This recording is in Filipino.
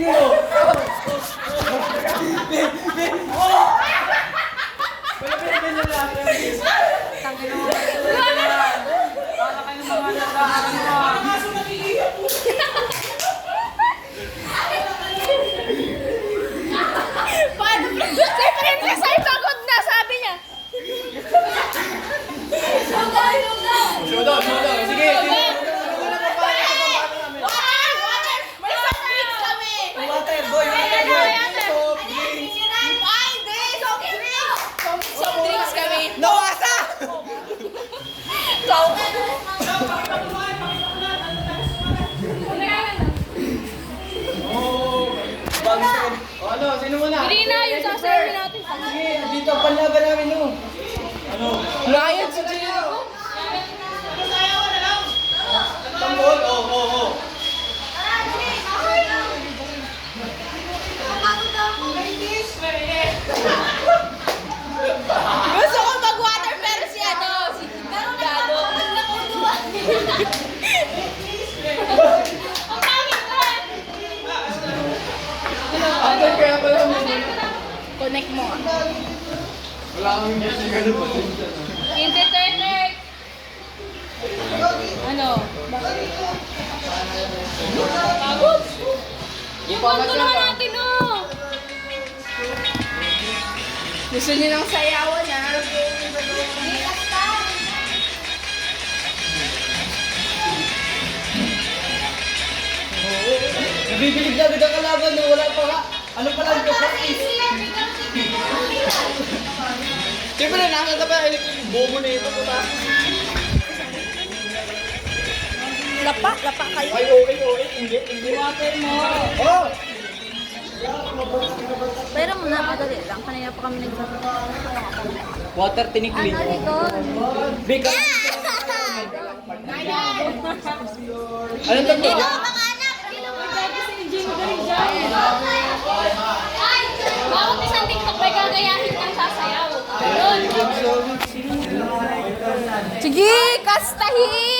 mo. Tangin mo. Para kayo mga nag-aaral mo. Paano? Siyempre, nasa'y pagod na, sabi niya. Showdown. Sige, Water! May soft drinks kami! water, boy. Soft drinks. Ay, hindi! Soft drinks! Soft drinks kami. Nawasa! Ano, sino muna? Hindi na, yung sasayaw natin. Sige, dito ang panlaban namin, no? Ano? Lion si Gio! Tambol? Oo. Gusto ko mag-water pero si Gado. Ang pangit ka! Ate, kaya pala mo. Connect mo. Wala kang kasi ganun pa. Entertainer! Ano? Pagod! Yung kanto na natin, oh! Gusto niyo ng sayawan, ha? Nabibilig na agad ang kalaban, no? Wala pa ka. Ano pa lang ka practice? Siyempre, nakakita pa yung bobo na ito. Lapa kayo. Ay, okay. Hindi. Water mo. Oh! Pero muna, madali lang. Kanina pa kami Water tinikling. Big up. Ano to? Dito, mga anak! Dito mo dati si Jim Garizal. Ay! Bawat isang TikTok may gagayahin kang sasayaw. Yun. Sige, kastahi!